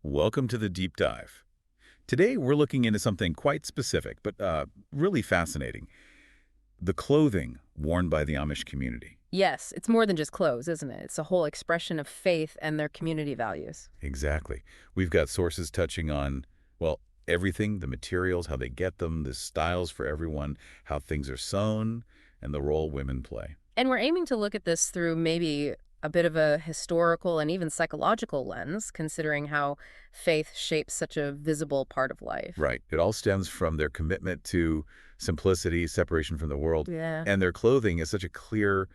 Welcome to the deep dive. Today we're looking into something quite specific, but really fascinating. The clothing worn by the Amish community. Yes, it's more than just clothes, isn't it? It's a whole expression of faith and their community values. Exactly. We've got sources touching on, well, everything, the materials, how they get them, the styles for everyone, how things are sewn, and the role women play. And we're aiming to look at this through maybe a bit of a historical and even psychological lens, considering how faith shapes such a visible part of life. Right. It all stems from their commitment to simplicity, separation from the world, Yeah, and their clothing is such a clear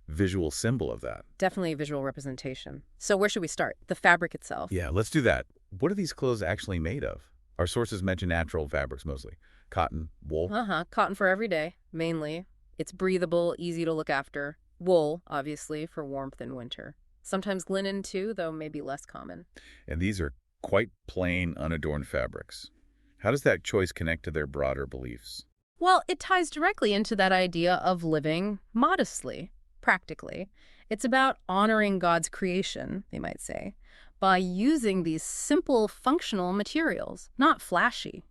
visual symbol of that. definitely a visual representation. So where should we start? The fabric itself. Yeah, let's do that. What are these clothes actually made of? Our sources mention natural fabrics mostly. Cotton, wool. Cotton for every day, mainly. It's breathable, easy to look after. Wool, obviously, for warmth in winter. Sometimes linen, too, though maybe less common. And these are quite plain, unadorned fabrics. How does that choice connect to their broader beliefs? Well, it ties directly into that idea of living modestly, practically. It's about honoring God's creation, they might say, by using these simple, functional materials. Not flashy.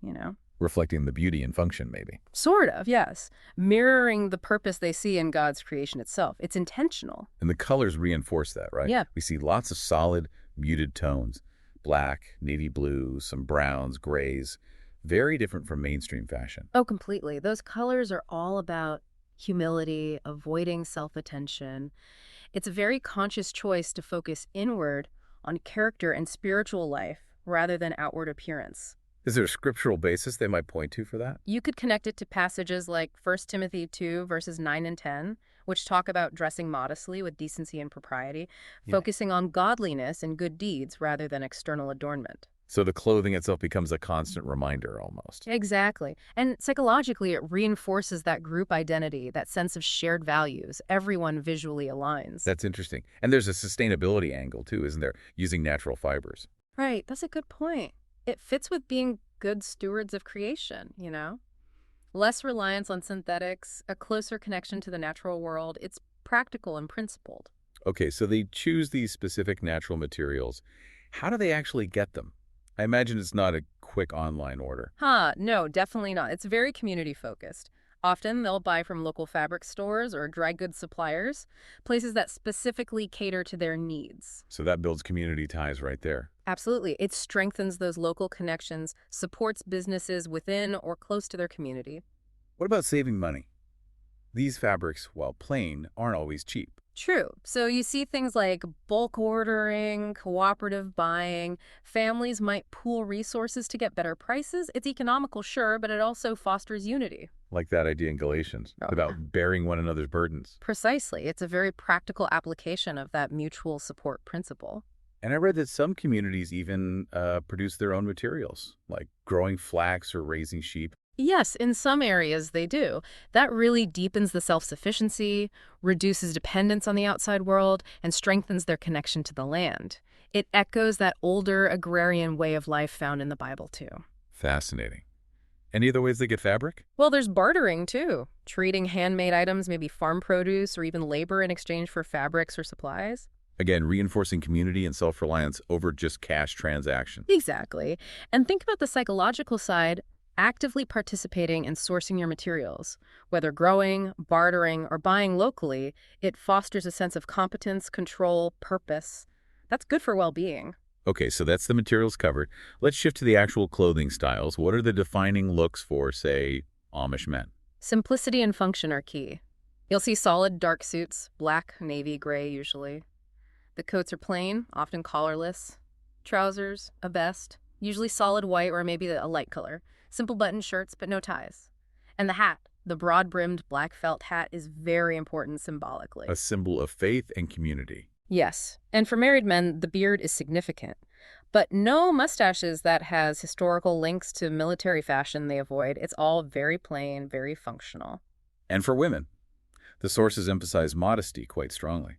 Reflecting the beauty and function, maybe. Sort of, yes. Mirroring the purpose they see in God's creation itself. It's intentional. And the colors reinforce that, right? Yeah. We see lots of solid, muted tones. Black, navy blue, some browns, grays. Very different from mainstream fashion. Oh, completely. Those colors are all about humility, avoiding self-attention. It's a very conscious choice to focus inward on character and spiritual life rather than outward appearance. Is there a scriptural basis they might point to for that? You could connect it to passages like 1 Timothy 2, verses 9 and 10, which talk about dressing modestly with decency and propriety, Yeah. focusing on godliness and good deeds rather than external adornment. So the clothing itself becomes a constant reminder almost. Exactly. And psychologically, it reinforces that group identity, that sense of shared values. Everyone visually aligns. That's interesting. And there's a sustainability angle too, isn't there? Using natural fibers. Right. That's a good point. It fits with being good stewards of creation. Less reliance on synthetics, a closer connection to the natural world. It's practical and principled. Okay, so they choose these specific natural materials. How do they actually get them? I imagine it's not a quick online order. No, definitely not. It's very community focused. Often they'll buy from local fabric stores or dry goods suppliers, places that specifically cater to their needs. So that builds community ties right there. Absolutely. It strengthens those local connections, supports businesses within or close to their community. What about saving money? These fabrics, while plain, aren't always cheap. True. So you see things like bulk ordering, cooperative buying. Families might pool resources to get better prices. It's economical, sure, but it also fosters unity. Like that idea in Galatians, Oh, about bearing one another's burdens. Precisely. It's a very practical application of that mutual support principle. And I read that some communities even produce their own materials, like growing flax or raising sheep. Yes, in some areas they do. That really deepens the self-sufficiency, reduces dependence on the outside world, and strengthens their connection to the land. It echoes that older agrarian way of life found in the Bible, too. Fascinating. Any other ways they get fabric? Well, there's bartering, too. Treating handmade items, maybe farm produce, or even labor in exchange for fabrics or supplies. Again, reinforcing community and self-reliance over just cash transactions. Exactly. And think about the psychological side. Actively participating in sourcing your materials, whether growing, bartering, or buying locally, it fosters a sense of competence, control, purpose. That's good for well-being. Okay, so that's the materials covered. Let's shift to the actual clothing styles. What are the defining looks for, say, Amish men? Simplicity and function are key. You'll see solid dark suits, black, navy, gray usually. The coats are plain, often collarless. Trousers, a vest, usually solid white or maybe a light color. Simple button shirts, but no ties. And the hat, the broad-brimmed black felt hat, is very important symbolically. A symbol of faith and community. Yes, and for married men, the beard is significant. But no mustaches that has historical links to military fashion they avoid. It's all very plain, very functional. And for women, the sources emphasize modesty quite strongly.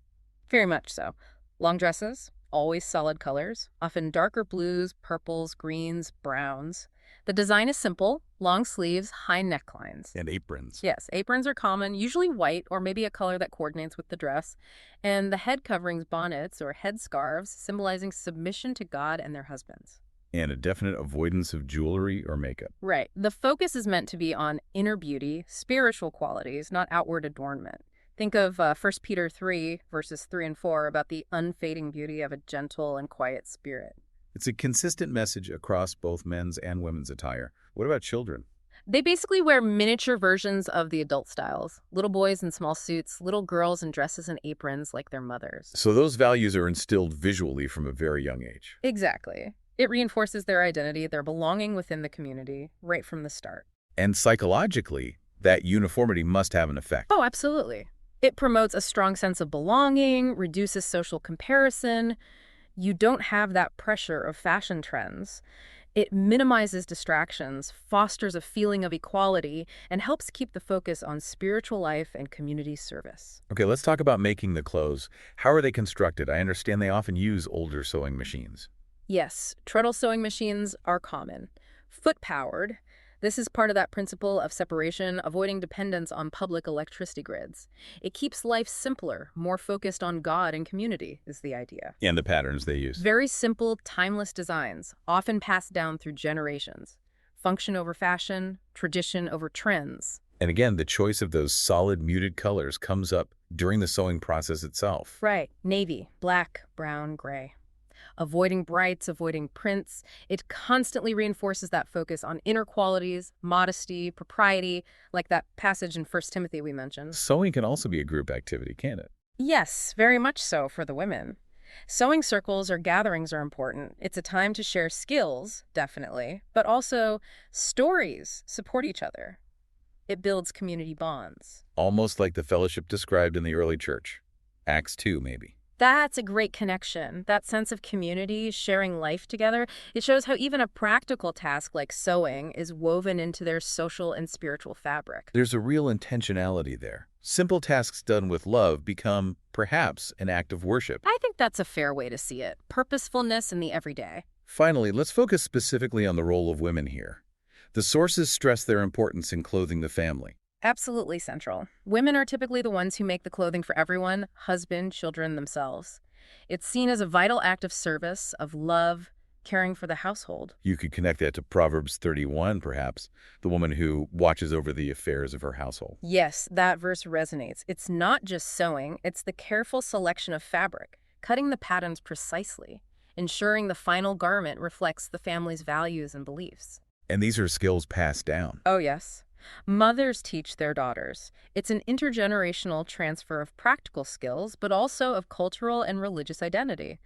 Very much so. Long dresses, always solid colors, often darker blues, purples, greens, browns. The design is simple, long sleeves, high necklines. And aprons. Yes, aprons are common, usually white or maybe a color that coordinates with the dress. And the head coverings, bonnets or headscarves, symbolizing submission to God and their husbands. And a definite avoidance of jewelry or makeup. Right. The focus is meant to be on inner beauty, spiritual qualities, not outward adornment. Think of 1 Peter 3, verses 3 and 4, about the unfading beauty of a gentle and quiet spirit. It's a consistent message across both men's and women's attire. What about children? They basically wear miniature versions of the adult styles. Little boys in small suits, little girls in dresses and aprons like their mothers. So those values are instilled visually from a very young age. Exactly. It reinforces their identity, their belonging within the community, right from the start. And psychologically, that uniformity must have an effect. Oh, absolutely. It promotes a strong sense of belonging, reduces social comparison. You don't have that pressure of fashion trends. It minimizes distractions, fosters a feeling of equality, and helps keep the focus on spiritual life and community service. Okay, let's talk about making the clothes. How are they constructed? I understand they often use older sewing machines. Yes, treadle sewing machines are common. Foot-powered, this is part of that principle of separation, avoiding dependence on public electricity grids. It keeps life simpler, more focused on God and community, is the idea. And the patterns they use. Very simple, timeless designs, often passed down through generations. Function over fashion, tradition over trends. And again, the choice of those solid muted colors comes up during the sewing process itself. Right. Navy, black, brown, gray. Avoiding brights, avoiding prints. It constantly reinforces that focus on inner qualities, modesty, propriety, like that passage in 1 Timothy we mentioned. Sewing can also be a group activity, can't it? Yes, very much so for the women. Sewing circles or gatherings are important. It's a time to share skills, definitely, but also stories support each other. It builds community bonds. Almost like the fellowship described in the early church. Acts 2, maybe. That's a great connection. That sense of community, sharing life together. It shows how even a practical task like sewing is woven into their social and spiritual fabric. There's a real intentionality there. Simple tasks done with love become, perhaps, an act of worship. I think that's a fair way to see it. Purposefulness in the everyday. Finally, let's focus specifically on the role of women here. The sources stress their importance in clothing the family. Absolutely central. Women are typically the ones who make the clothing for everyone, husband, children, themselves. It's seen as a vital act of service, of love, caring for the household. You could connect that to Proverbs 31, perhaps, the woman who watches over the affairs of her household. Yes, that verse resonates. It's not just sewing, it's the careful selection of fabric, cutting the patterns precisely, ensuring the final garment reflects the family's values and beliefs. And these are skills passed down. Oh, yes. Mothers teach their daughters. It's an intergenerational transfer of practical skills, but also of cultural and religious identity.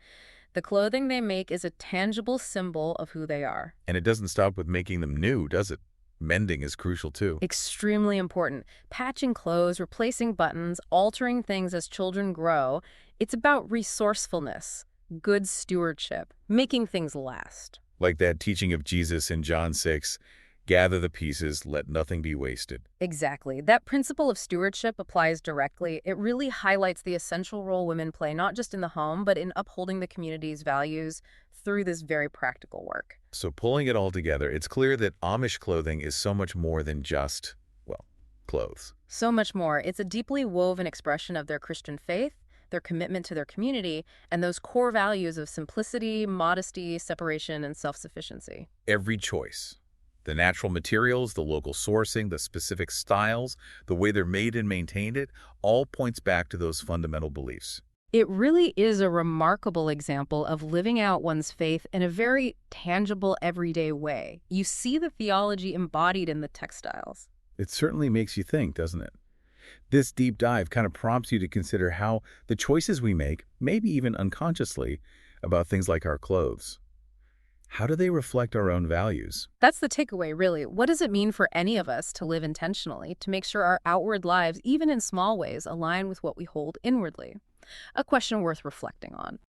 The clothing they make is a tangible symbol of who they are. And it doesn't stop with making them new, does it? Mending is crucial, too. Extremely important. Patching clothes, replacing buttons, altering things as children grow. It's about resourcefulness, good stewardship, making things last. Like that teaching of Jesus in John 6, gather the pieces, let nothing be wasted. Exactly. That principle of stewardship applies directly. It really highlights the essential role women play, not just in the home, but in upholding the community's values through this very practical work. So pulling it all together, it's clear that Amish clothing is so much more than just, well, clothes. So much more. It's a deeply woven expression of their Christian faith, their commitment to their community, and those core values of simplicity, modesty, separation, and self-sufficiency. Every choice, the natural materials, the local sourcing, the specific styles, the way they're made and maintained, it all points back to those fundamental beliefs. It really is a remarkable example of living out one's faith in a very tangible, everyday way. You see the theology embodied in the textiles. It certainly makes you think, doesn't it? This deep dive kind of prompts you to consider how the choices we make, maybe even unconsciously, about things like our clothes. How do they reflect our own values? That's the takeaway, really. What does it mean for any of us to live intentionally, to make sure our outward lives, even in small ways, align with what we hold inwardly? A question worth reflecting on.